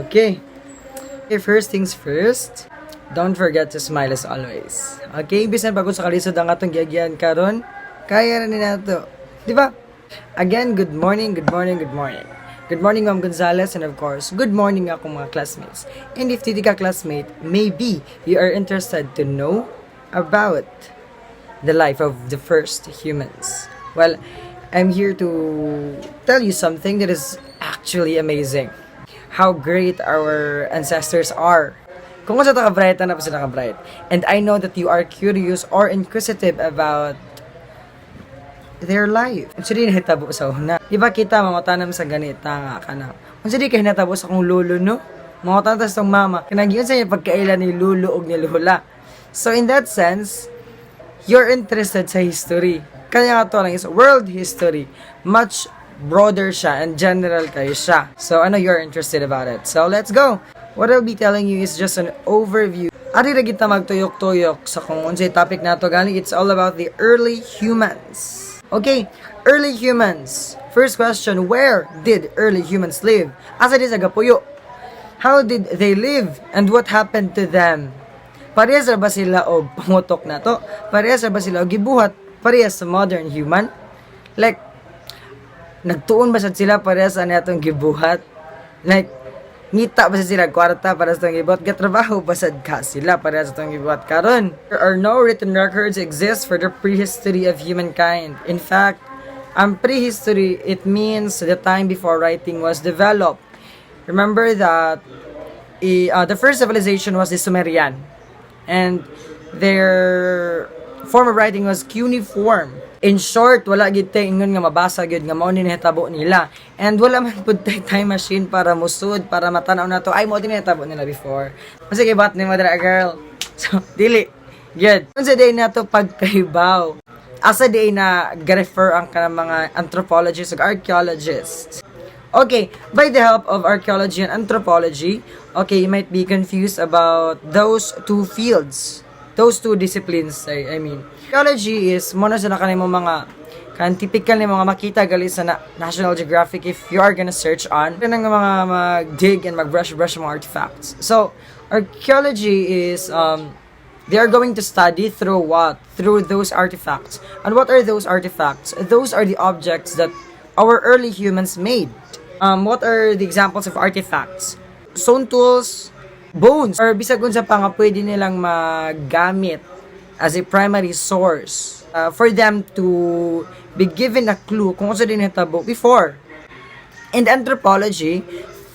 Okay. Okay, first things first. Don't forget to smile as always. Okay, bisan bago sa kalisod ang atong giagyan karon, kaya na ni nato. Di ba? Again, good morning, good morning, good morning. Good morning, Ma'am Gonzalez, and of course, good morning akong mga classmates. And if hindi ka classmate, maybe you are interested to know about the life of the first humans. Well, I'm here to tell you something that is actually amazing. How great our ancestors are. Kung sa ka-bright, na pa sila ka-bright. And I know that you are curious or inquisitive about their life. Kung sila hinatabo sa una. Di ba kita, mangutanam sa ganita nga ka na. Kung sila ka hinatabo sa kong lolo, no? Mangutanam sa mama. Kanagiyon sa niya pagkailan ni lulo o ni lula. So in that sense, you're interested sa history. Kaya nga to lang is world history. Much broader siya and general kayo siya. So ano you're interested about it. So let's go. What I'll be telling you is just an overview. Ari ra kita magtuyok-tuyok sa kung unsay topic nato galing. It's all about the early humans. Okay, early humans. First question, where did early humans live? Asa di sa gapuyo? How did they live and what happened to them? Parehas ba sila og pangutok na to? Parehas ba sila og gibuhat? Parehas sa modern human? Like, nagtuon ba sad sila parehas sa atong gibuhat? Like, ngita ba sila kwarta para sa itong gibuhat? Gatrabaho ba sad ka sila parehas sa itong gibuhat karon? There are no written records exist for the prehistory of humankind. In fact, ang prehistory, it means the time before writing was developed. Remember that the first civilization was the Sumerian. And their form of writing was cuneiform. In short, wala gid tay ingon nga mabasa gyud nga mao ni nahitabo nila. And wala man pud tay time machine para musud para matanaw nato ay mao din nahitabo nila before. Sige bat ni mother girl. So dili good. Unsa day nato pagkaibaw? Asa day na ga-refer ang kanang mga anthropologists ug archaeologists. Okay, by the help of archaeology and anthropology, okay, you might be confused about those two fields, those two disciplines, I mean. Archaeology is, muna sa kanimo mga, typical ni mga makita gali sa National Geographic if you are gonna search on, ng mga mag-dig and mag-brush mga artifacts. So, archaeology is, they are going to study through what? Through those artifacts. And what are those artifacts? Those are the objects that our early humans made. What are the examples of artifacts? Stone tools, bones, or bisag unsa pa nga pwede nilang magamit as a primary source for them to be given a clue kung unsa din hitabo before. In anthropology,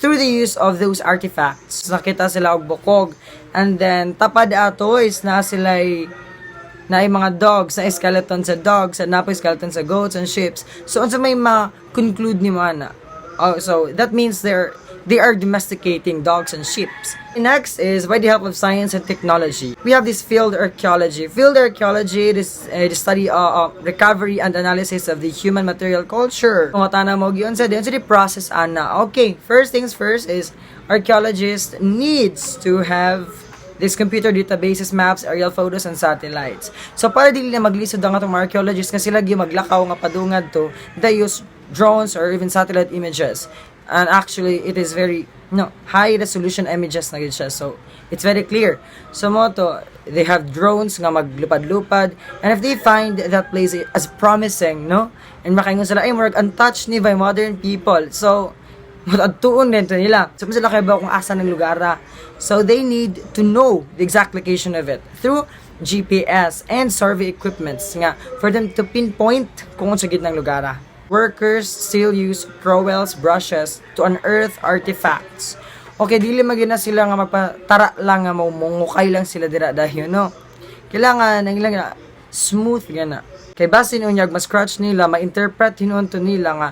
through the use of those artifacts, nakita sila og bukog, and then tapad ato is na sila'y na mga dogs, na skeleton sa dogs, na napoy skeleton sa goats and sheep. So unsa may ma-conclude ni mo ana? So that means they are domesticating dogs and sheep. Next is by the help of science and technology. We have this field archaeology. Field archaeology is the study recovery and analysis of the human material culture. Kung matana mo yun sa the process ana. Okay, first things first is archaeologist needs to have this computer databases, maps, aerial photos, and satellites. So para dili na maglisod ang atong archaeologists nga sila gyud maglakaw nga padungad to, they use drones or even satellite images. And actually, it is very high resolution images na gid siya. So it's very clear. So mo to, they have drones nga maglupad-lupad, and if they find that place as promising, no? And makaingon sila ay more untouched ni by modern people. So matatuon din to nila. So sila kay ba kung asa ng lugar. So they need to know the exact location of it through GPS and survey equipments nga for them to pinpoint kung sa gitnang lugar. Workers still use trowels, brushes to unearth artifacts. Okay, dili magina sila nga magpatara lang nga mungukay lang sila dira dahil no. Kailangan nang ilang smooth gana. Kay basin unyag ma-scratch nila, ma-interpret hinuon to nila nga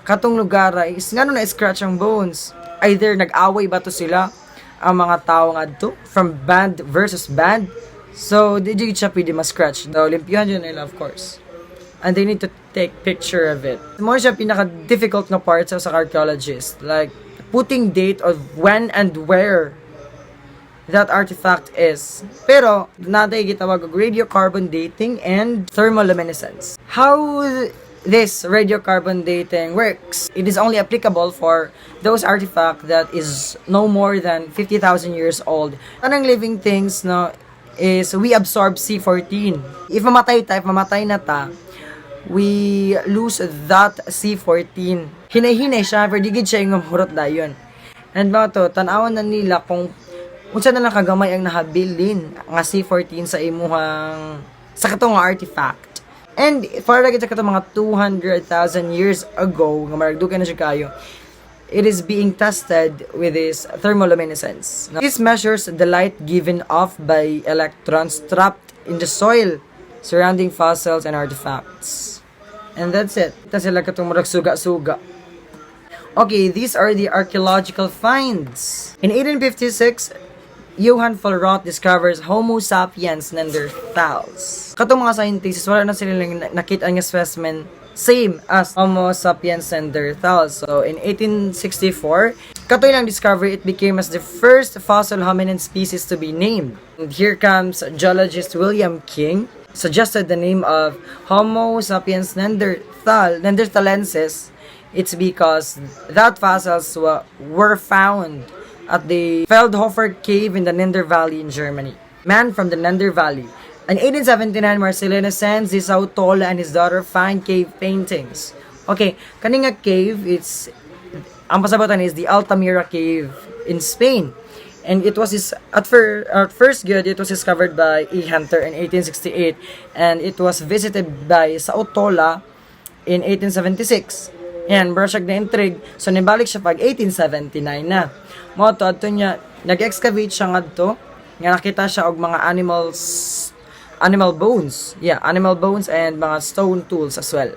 katong lugar is ngano na scratch ang bones. Either nag-away ba to sila ang mga tao ngadto from band versus band. So di siya pwede ma-scratch. The Olympian yun nila of course. And they need to take picture of it. More siya pinaka-difficult na part sa archaeologist. Like, putting date of when and where that artifact is. Pero, natin gitawag og radiocarbon dating and thermoluminescence. How this radiocarbon dating works. It is only applicable for those artifacts that is no more than 50,000 years old. Anong living things, no, is we absorb C14. If mamatay na ta, we lose that C14. Hinay-hinay siya, pero digid siya yung hurot dayon. And mga to, tanawan na nila kung unsa na lang kagamay ang nahabilin nga C14 sa imuhang sa katong artifact. And for lagi sa katong mga 200,000 years ago, nga maragdugan na siya kayo, it is being tested with this thermoluminescence. This measures the light given off by electrons trapped in the soil surrounding fossils and artifacts. And that's it. Ito sila katong murag suga-suga. Okay, these are the archaeological finds. In 1856, Johann Vollrath discovers Homo sapiens Neanderthals. Katong mga scientists, wala na sila nakita nga specimen same as Homo sapiens Neanderthals. So, in 1864, katoy lang discovery, it became as the first fossil hominin species to be named. And here comes geologist William King, suggested the name of Homo sapiens Neanderthalensis. It's because that fossils were found at the Feldhofer Cave in the Neander Valley in Germany. Man from the Neander Valley. In 1879, Marcelino sends his Autola and his daughter find cave paintings. Okay, kaninga cave, ang pasabotan is the Altamira Cave in Spain. And it was at first good, it was discovered by E. Hunter in 1868, and it was visited by sa Autola in 1876. Yan, brashag na intrigue. So, nibalik siya pag 1879 na. Moto, ato niya, nag-excavate siya nga to. Nga nakita siya og mga animal bones. Yeah, animal bones and mga stone tools as well.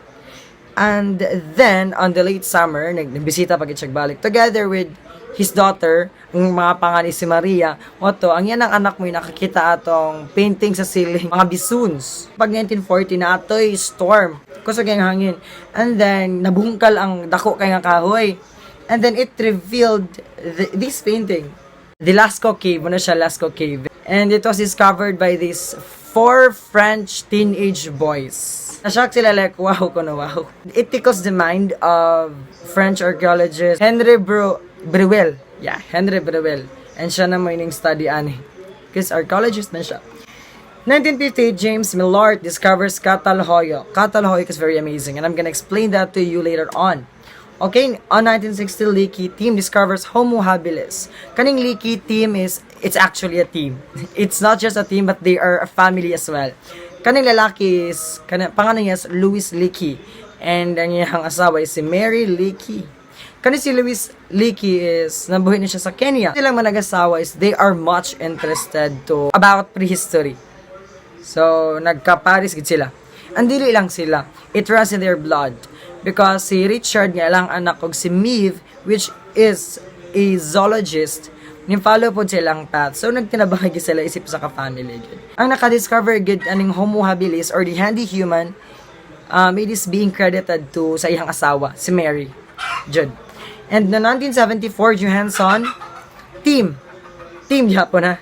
And then, on the late summer, nagbisita pag siya balik. Together with his daughter, ang mga pangalan si Maria, moto, ang yan ang anak mo yung nakakita atong painting sa ceiling, mga bisuns. Pag 1940 na ato'y storm. Kusog yung hangin. And then, nabungkal ang dako kay nga kahoy. And then, it revealed this painting. The Lascaux Cave. Ano siya, Lascaux Cave. And it was discovered by these 4 French teenage boys. Nashock sila like, wow, kuno wow. It tickles the mind of French archaeologist Henry Breuil. Yeah, Henry Breuil. And siya na mo ining study ani. Because archaeologist na siya. 1958, James Millard discovers Catalhoyo. Catalhoyo is very amazing, and I'm gonna explain that to you later on. Okay, on 1960, Leakey team discovers Homo habilis. Kaning Leakey team it's actually a team. It's not just a team, but they are a family as well. Kaning lalaki is, pangalan niya is Louis Leakey, and ang iyang asawa is si Mary Leakey. Kani si Louis Leakey is, nabuhay na siya sa Kenya. Silang mga nag-asawa is, they are much interested about prehistory. So, nagka-Paris gid sila. Andili lang sila. It runs in their blood. Because si Richard nga lang anak og si Meave, which is a zoologist, nim-follow po silang path. So, nagtinabangay gid sila isip sa ka-family gid. Ang naka-discover gid aning Homo habilis or the handy human, it is being credited to sa iyang asawa, si Mary Judd. And no 1974, Johansson team Japon ha,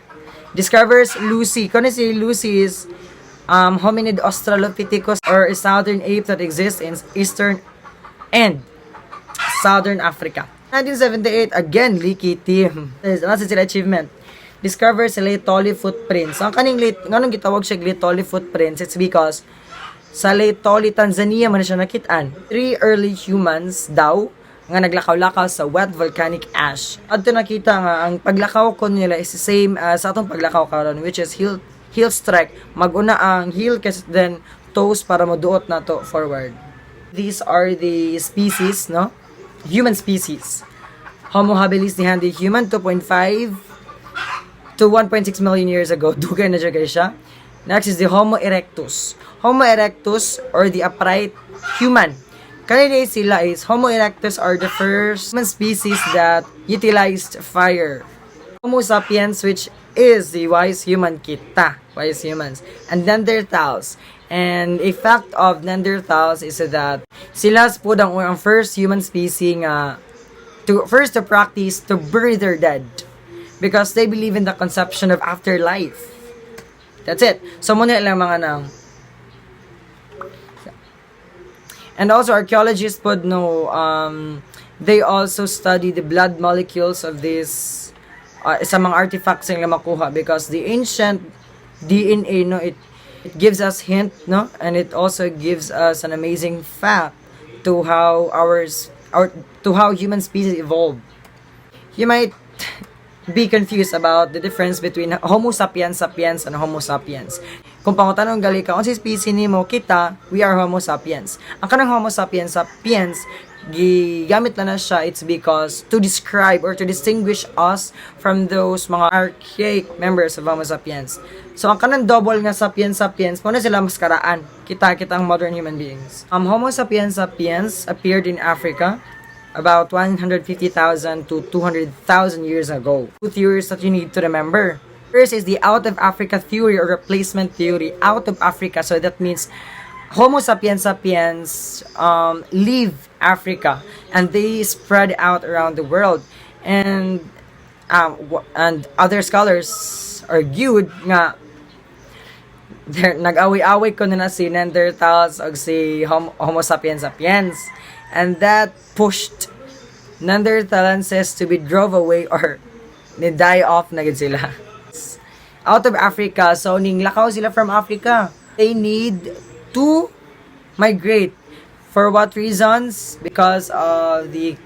discovers Lucy. Kung si Lucy is hominid Australopithecus or a southern ape that exists in eastern and southern Africa. 1978, again, Leakey team. Nasa sila achievement. Discovers Laetoli footprints. Ang kaning nganong gitawag siya Laetoli footprints, it's because sa Laetoli, Tanzania man siya nakitaan. 3 early humans daw nga naglakaw-lakaw sa wet volcanic ash. Adto nakita nga ang paglakaw ko nila is the same as sa atong paglakaw karon, which is heel strike. Maguna ang heel kasi then toes para moduot na to forward. These are the species, no? Human species. Homo habilis ni handy human 2.5 to 1.6 million years ago. Dugay na siya. Next is the Homo erectus. Homo erectus or the upright human. Kanina sila is Homo erectus are the first human species that utilized fire. Homo sapiens, which is the wise human kita, wise humans, and Neanderthals. And a fact of Neanderthals is that sila po ang first human species to practice to bury their dead because they believe in the conception of afterlife. That's it. So muna lang mga nang. And also archaeologists would know, they also study the blood molecules of this sa mga artifacts yung makuha, because the ancient DNA, no, it gives us hint, no, and it also gives us an amazing fact to how to how human species evolved. You might be confused about the difference between Homo sapiens sapiens and Homo sapiens. Kung pangutanong gali ka, kung si species nimo kita, we are Homo sapiens. Ang kanang Homo sapiens sapiens, gigamit na siya, it's because to describe or to distinguish us from those mga archaic members of Homo sapiens. So ang kanang double nga sapiens sapiens, muna sila maskaraan. Kita ang modern human beings. Homo sapiens sapiens appeared in Africa about 150,000 to 200,000 years ago. Two theories that you need to remember. First is the out of Africa theory or replacement theory. Out of Africa, so that means Homo sapiens sapiens leave Africa and they spread out around the world. And other scholars argued nga nag-away-away ko na si Neanderthals o si Homo sapiens sapiens. And that pushed Neanderthalenses to be drove away or ni-die off na gid sila. Out of Africa, so ning lakaw sila from Africa. They need to migrate. For what reasons? Because of the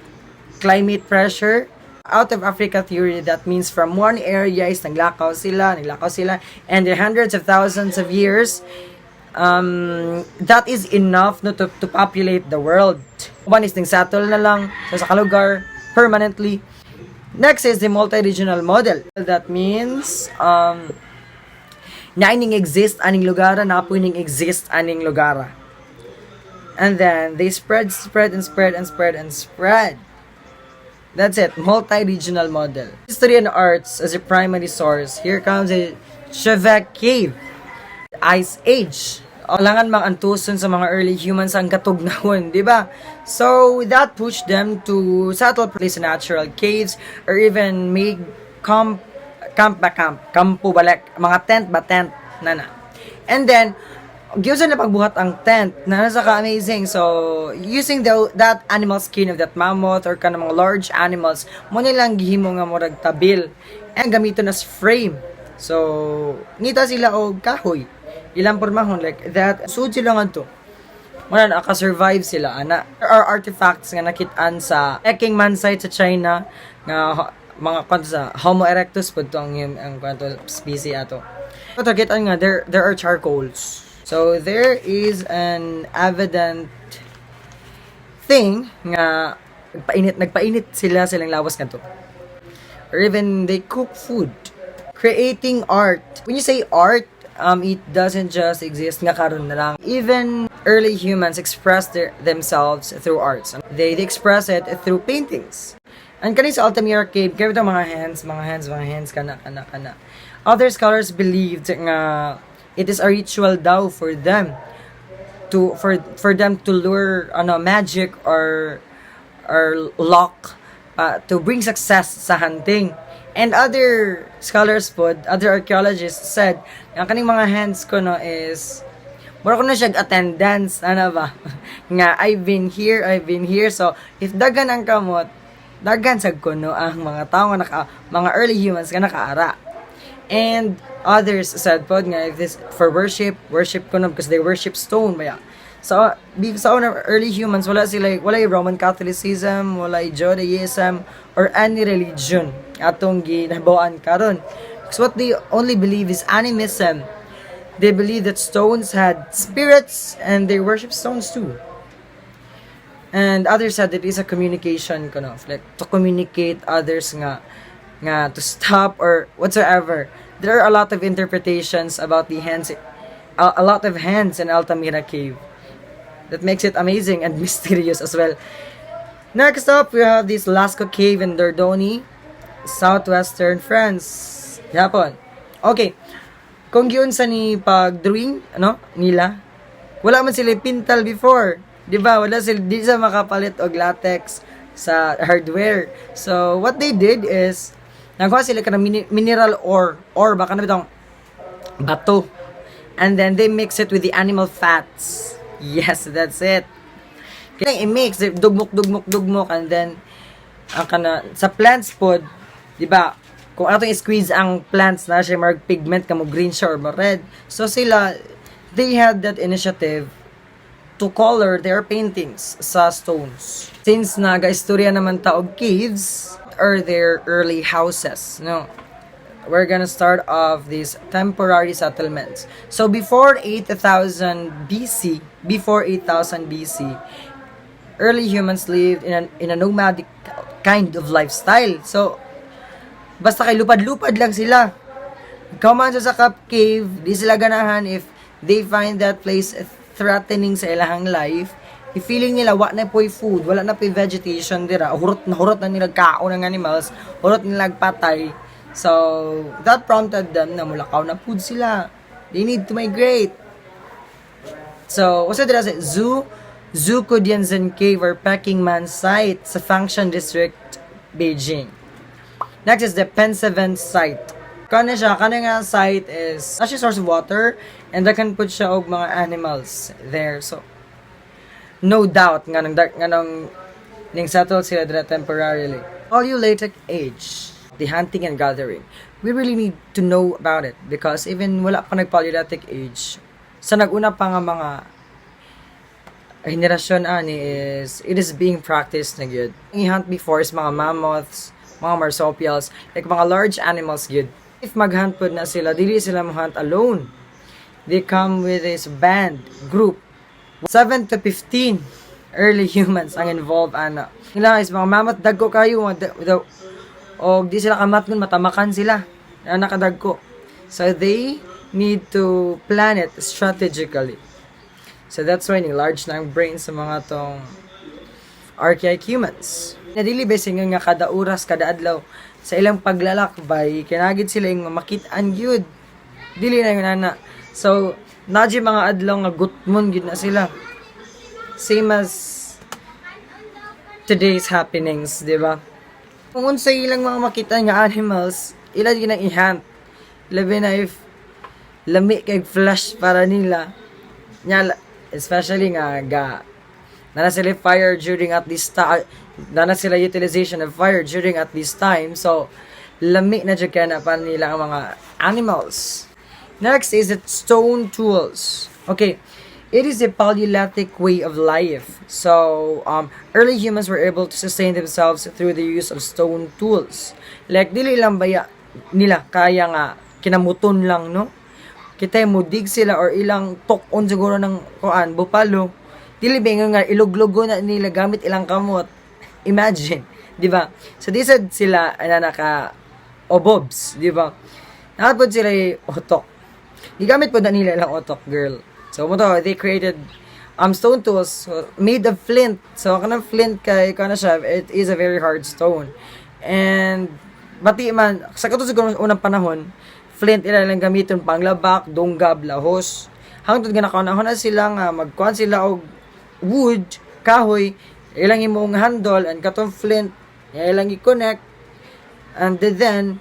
climate pressure. Out of Africa theory, that means from one area is naglakaw sila, and in hundreds of thousands of years, that is enough no to populate the world. One is settle na lang sa kalugar permanently. Next is the multi-regional model. That means naining exist aning lugara, na puning exist aning lugara. And then they spread. That's it, multi-regional model. History and arts as a primary source. Here comes a Chevek Cave. Ice Age. Alangan mang antuson sa mga early humans ang katugnawon, di ba? So that pushed them to settle place in natural caves or even make campo balik, mga tent na. And then giyon na pagbuhat ang tent na nasa ka-amazing. So using that animal skin of that mammoth or kanang mga large animals, mo nilang gihimo nga murag tabil and gamiton as frame. So ngita sila og kahoy, ilang pormahon like that. Sud sila ngadto, man naka-survive sila ana. There are artifacts nga nakitaan sa Peking Man site sa China nga mga kanto sa Homo erectus pud to ang kanto species ato. Pero kitaan nga there are charcoals. So there is an evident thing nga nagpainit silang lawas kanto. Or even they cook food. Creating art. When you say art, it doesn't just exist nga karon na lang. Even early humans express themselves through arts. They express it through paintings. And kani sa Altamira Cave, kaya mga hands, kana. Other scholars believed nga it is a ritual daw for them for them to lure magic or luck to bring success sa hunting. And other scholars other archaeologists said, ang kaning mga hands ko is mura ko na siya attendance, ano ba? Nga, I've been here. So, if dagan ang kamot, dagan sa kuno ang mga tao nga mga early humans nga nakaara. And others said nga, if this for worship kuno because they worship stone baya. So, sa early humans, wala Roman Catholicism, wala Judaism, or any religion atong ginabuan karon. Because what they only believe is animism. They believe that stones had spirits and they worship stones too. And others said that it is a communication like to communicate others nga to stop or whatsoever. There are a lot of interpretations about the hands, a lot of hands in Altamira Cave. That makes it amazing and mysterious as well. Next up, we have this Lascaux Cave in Dordogne, southwestern France, Japan. Okay, kung yun sa ni pag-drawing, nila, wala man sila pintal before. Diba? Wala sila, di sa makapalit og latex sa hardware. So, what they did is, nagawa sila ka ng mineral ore, baka na bitong bato. And then, they mix it with the animal fats. Yes, that's it. Kaya i-mix, dugmok, and then, ang kana, sa plants pod, di ba, kung atong i-squeeze ang plants na siya, mag-pigment ka mo, green siya or mo red. So sila, they had that initiative to color their paintings sa stones. Since naga-istorya naman taog caves, or their early houses, no? We're gonna start off these temporary settlements. So before 8000 BC, early humans lived in a nomadic kind of lifestyle. So basta kay lupad-lupad lang sila. Ikaw man sa sakap cave, di sila ganahan if they find that place threatening sa ilahang life. If feeling nila wa na po'y food, wala na po'y vegetation dira, hurot na nila kaon ng animals, hurot nila patay. So that prompted them na mulakaw na food sila. They need to migrate. So what's it say? Zhukudianzhen Cave or Peking Man site sa Fangshan District, Beijing. Next is the Penseven site. Kano nga site is actually source of water and they can put siya og mga animals there. So no doubt nganong ning settle sila dira temporarily. Paleolithic age, the hunting and gathering. We really need to know about it because even wala pa nag-Paleolithic age, sa naguna pa nga mga henerasyon ani is it is being practiced na gyud. Ang hunt before is mga mammoths, mga marsupials, like mga large animals gyud. If mag-hunt pod na sila, dili sila mag-hunt alone. They come with this band, group. 7 to 15 early humans ang involved ana. Nila is mga mammoth dagko kayo o di sila kamatngon matamakan sila. Nakadagko. So they need to plan it strategically. So that's why ni large na ang brain sa mga tong archaic humans. Nadili basing nga kada oras, kada adlaw sa ilang paglalakbay, kinagid sila yung makitaan gyud. Dili na yung nana. So, nadji mga adlaw nga gutmon gyud na sila. Same as today's happenings, di ba? Kung unsa ilang mga makitaan nga animals, ila gyud nang i-hunt. Labi na if lami kay flash para nila. Nya especially nga nana sila fire during at this time, nana sila utilization of fire during at this time, so lami na dyan na para nila ang mga animals. Next is the stone tools. Okay, it is a Paleolithic way of life. So early humans were able to sustain themselves through the use of stone tools. Like dili lang baya nila kaya nga kinamuton lang, no? Kita mo dig sila or ilang tokon siguro ng kuan bupalo. Dili ba nga iluglugo na nila gamit ilang kamot. Imagine, di ba? So they said sila naka obobs, di ba? Nakapod sila otok. Gigamit po na nila ilang otok, girl. So mo to, they created stone tools made of flint. So kanang flint kay kana siya, it is a very hard stone. And bati man sa kato siguro unang panahon, flint ila lang gamiton panglabak, dunggab, lahos. Hangtod nga nakanahon na sila nga magkuhan sila og wood, kahoy, ilang imong handle and katong flint, ilang i-connect, and then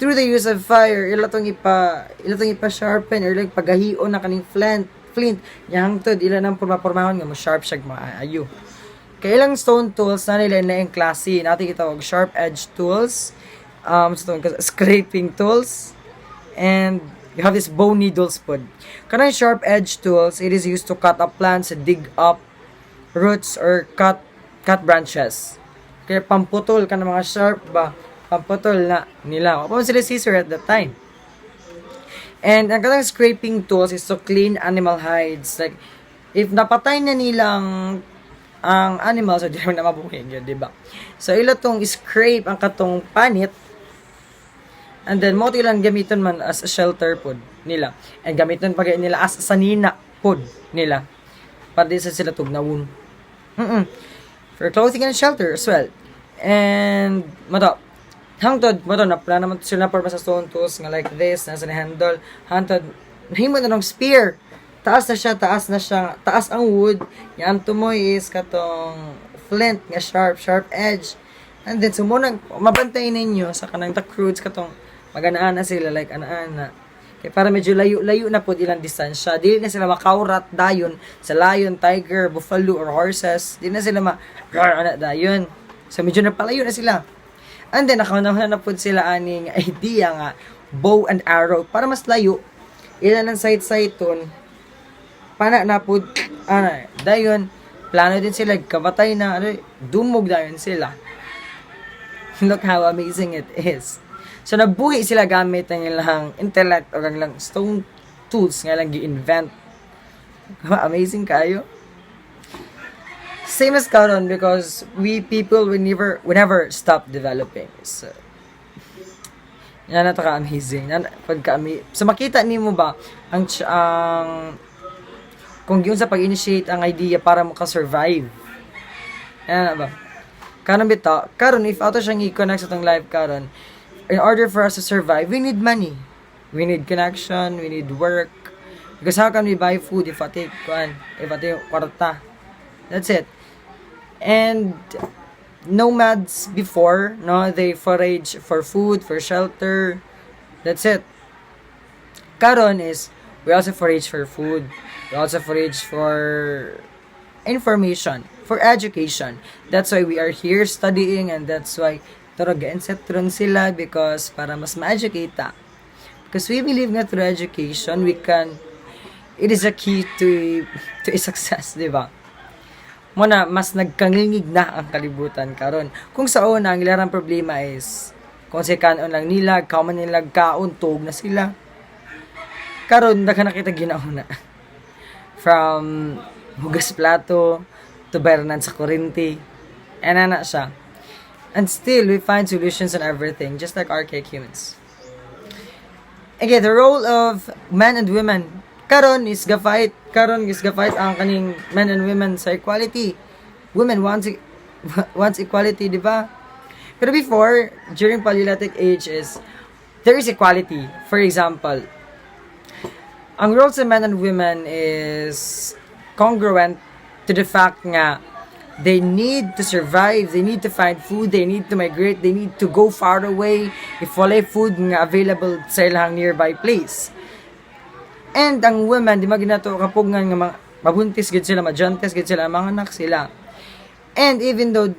through the use of fire, ilatong ipa sharpen or like pagahion na kaning flint, nya hangtod ila nang porma-pormahon nga mo sharp siya maayo. Kay ilang stone tools na nila na yung klase, natin kitawag sharp edge tools, scraping tools, and you have this bone needles pod. Kanang sharp edge tools, it is used to cut up plants, dig up roots, or cut branches. Kaya pamputol ka ng mga sharp ba, pamputol na nila. Kapag sila scissor at that time. And ang kanang scraping tools is to clean animal hides. Like, if napatay na nilang ang animals, so di naman na mabuhin yun, diba? So, ila tong scrape ang katong panit, and then mo ilang gamiton man as a shelter pod nila. And gamiton pa nila as sanina pod nila. Para di sa sila tugnawon. For clothing and shelter as well. And hangtod na plano naman sila para sa stone tools nga like this, nasa ni handle. Hangtod nahimo na ng spear. Taas ang wood. Yan tumoy is katong flint nga sharp edge. And then sumunang mabantay ninyo sa kanang the crudes katong maganaan na sila like anaan na Kaya para medyo layo-layo na po ilang distansya. Dili na sila makaurat dayon sa lion, tiger, buffalo, or horses. Dili na sila dayon. So medyo napalayo na sila. And then nakaunahon na po sila aning idea nga bow and arrow para mas layo. Ilan ang sight-sighton. Pana na po dayon plano din sila kabatay na dumog dayon sila. Look how amazing it is. So, nabuhi sila gamit ng ilang intellect o ilang stone tools nga lang gi-invent. Amazing kayo. Same as karon because we people we never stop developing. So, yan na ka-amazing. So, makita ni mo ba ang kung yun sa pag-initiate ang idea para maka-survive. Yan na ba? Karon if auto siyang i-connect sa itong live karon, in order for us to survive, we need money. We need connection, we need work. Because how can we buy food if ati kwarta? That's it. And nomads before, no, they forage for food, for shelter. That's it. Karon is we also forage for food. We also forage for information, for education. That's why we are here studying, and that's why ga-insetron sila because para mas ma-educate ta. Because we believe nga through education, it is a key to a success, di ba? Muna, mas nagkangingig na ang kalibutan karon. Kung sa una, ang ilarang problema is, kung sa kanon lang nila, kauman nila kaon, tug na sila. Karon, nakita ginauna. From hugas plato, to bayaran sa kurente. Na siya. And still, we find solutions on everything, just like archaic humans. Again, the role of men and women. Karon is gafait ang kaning men and women sa equality. Women wants equality, di ba? Pero before, during Paleolithic age there is equality. For example, ang roles of men and women is congruent to the fact nga they need to survive, they need to find food, they need to migrate, they need to go far away if wala food nga available sa ilang nearby place. And ang women, di maginato kapugngan nga mabuntis gid sila, majantes gid sila, mga anak sila. And even though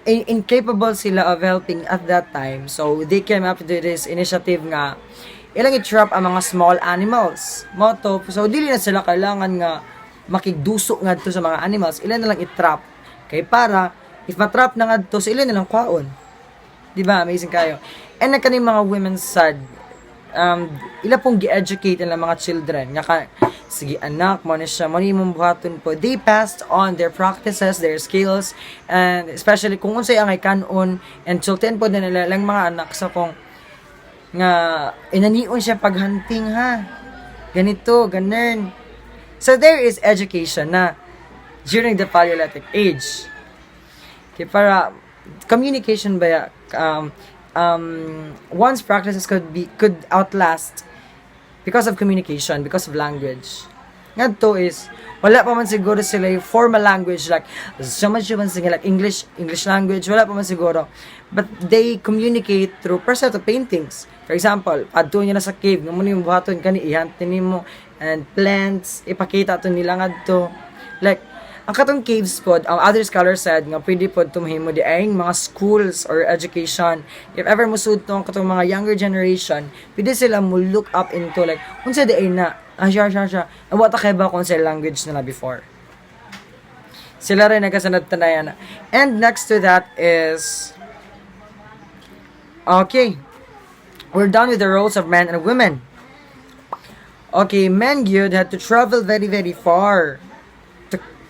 incapable sila of helping at that time, so they came up to this initiative nga ilang i-trap ang mga small animals. So dili na sila kailangan nga makigduso nga to sa mga animals, ilan na lang i-trap. Kay para, if matrap na nga to, sa ilan nilang kwaon. Diba? Amazing kayo. And na kaning mga women's side, ila pong gi-educate ng mga children. Nga sige anak, mo na siya, mo ni mong buhaton po. They passed on their practices, their skills, and especially kung unsay ang kanon and chulten po na nila lang mga anak sa kung nga inanion siya paghunting ha. Ganito, ganun. So there is education na during the Paleolithic age. Okay, para communication ba one's practices could outlast because of communication, because of language. Ngadto is wala pa man siguro sila yung formal language like so much like English language, wala pa man siguro. But they communicate through personal paintings. For example, adto niya na sa cave, nga mo yung buhaton kani ihantin nimo and plants, ipakita to nila ngadto. Like ang katong caves pod, other scholars said nga pwede pod tumahimo di ay mga schools or education. If ever musud tong katong mga younger generation, pwede sila mo look up into like unsa di ay na siya. Wata kay ba kung sa language nila before. Sila rin nagasanad tanayan. And next to that is okay. We're done with the roles of men and women. Okay, men gyud had to travel very very far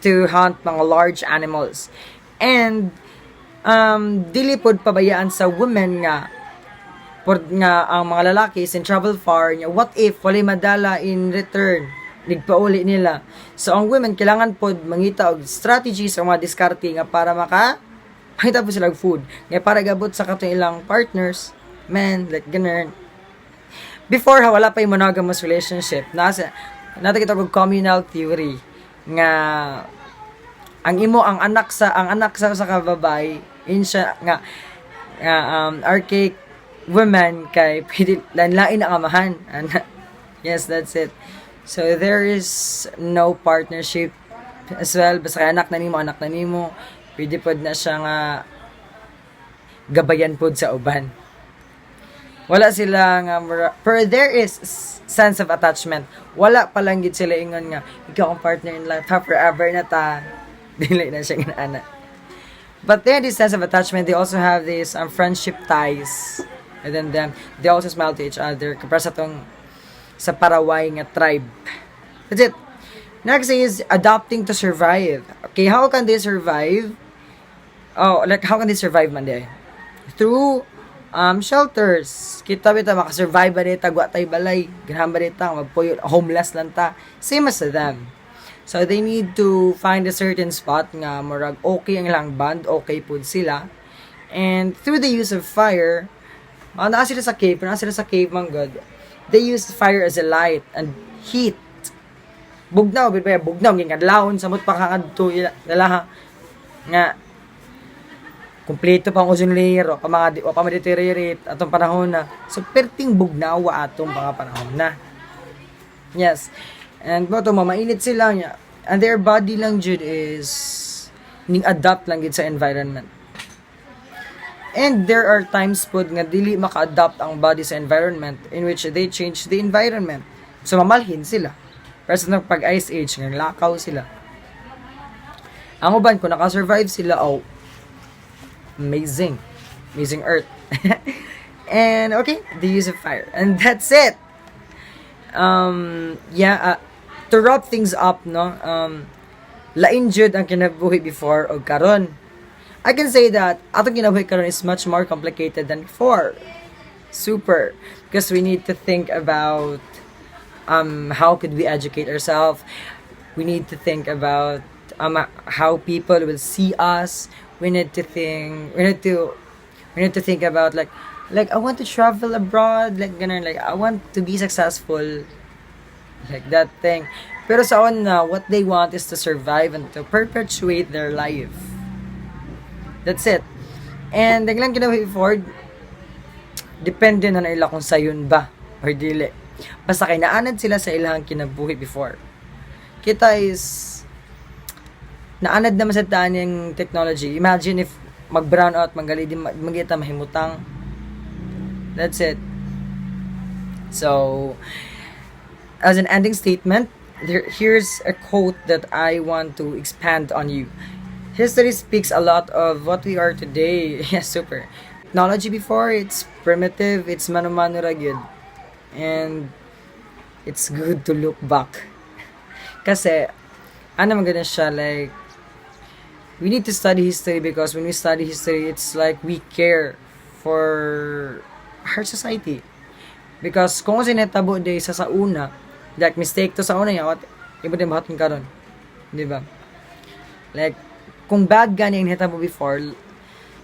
to hunt mga large animals. And dili pod pabayaan sa women nga ang mga lalaki sin travel far nya what if wala madala in return nigpauli nila. So ang women kailangan pod mangita og strategies o mga diskarte nga para makita po sila og food nga para gabot sa katong ilang partners, men like ganun. Before wala pa yung monogamous relationship, nata kita og communal theory nga ang anak sa kababay insya nga archaic women kay pwede lain ang amahan Yes, that's it. So there is no partnership as well. Basta kay anak na nimo. Pwede pod na siya nga gabayan pod sa uban. Wala sila nga pero there is sense of attachment. Wala pa lang gid sila ingon nga ikaw ang partner in life ha, forever na ta. Dili na siya ginaana. But they have this sense of attachment. They also have this friendship ties within them. They also smile to each other. Kapag sa Paraway nga tribe. That's it. Next is adapting to survive. Okay, how can they survive? Oh, like how can they survive man day? Through shelters. Kita bita makasurvive ba dita, gwa tay balay, ganahan ba dita, magpuyo, homeless lang ta. Same as them. So they need to find a certain spot nga murag okay ang ilang band, okay pud sila. And through the use of fire, naa sila sa cave man god. They use fire as a light and heat. Bugnaw ging kadlawon samot pa kakadto ila nga kumpleto pang ozone layer o pa ma-deteriorate atong panahon na. So perting bugnawa atong mga panahon na. Yes. And mo to mamainit sila niya. And their body lang jud is ning adapt lang gid sa environment. And there are times pod nga dili maka-adapt ang body sa environment in which they change the environment. So mamalhin sila. Pero sa pag ice age nga lakaw sila. Ang uban kung naka-survive sila, oh, amazing earth. And okay, the use of fire. And that's it. To wrap things up, no, lain jud ang kinabuhi before o karon. I can say that atong kinabuhi karon is much more complicated than before. Super. Because we need to think about how could we educate ourselves. We need to think about how people will see us. We need to think about like I want to travel abroad, like ganun, like I want to be successful, like that thing. Pero sa una, what they want is to survive and to perpetuate their life. That's it. And ang lang kinabuhi before, depende na nila kung sayon ba or dili. Basta kay naanad sila sa ilang kinabuhi before. Kita is naanad naman sa taan yung technology. Imagine if mag-brown out, magita mahimutang. That's it. So, as an ending statement, here's a quote that I want to expand on you. History speaks a lot of what we are today. Yes, super. Technology before, it's primitive, it's mano-mano ragyod. And it's good to look back. Kasi, ano maganda siya, like, we need to study history because when we study history, it's like we care for our society. Because kung sinetabo day sa una, like mistake to sa una yung iba din bahaton karon, di ba? Like kung bad gani yung hitabo before,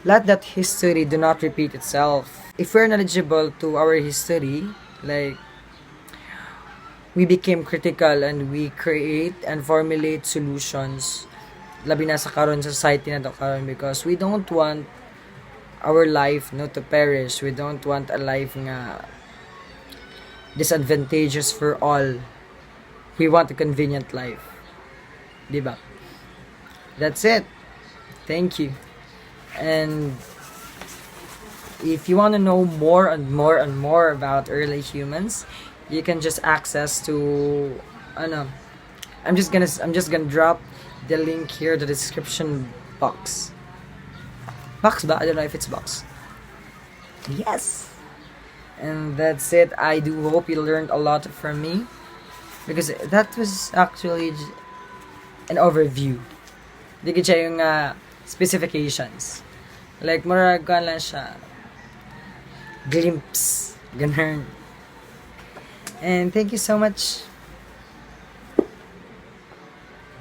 let that history do not repeat itself. If we're knowledgeable to our history, like we became critical and we create and formulate solutions labi na sa karon society na to karon, because we don't want our life to perish. We don't want a life nga disadvantageous for all. We want a convenient life, diba? That's it. Thank you. And if you want to know more and more and more about early humans, you can just access to I'm just gonna drop the link here, the description box. Box ba? I don't know if it's box. Yes. And that's it. I do hope you learned a lot from me, because that was actually an overview. Di ko siya yung specifications. Like, maragan lang siya. Glimpse. Ganun. And thank you so much.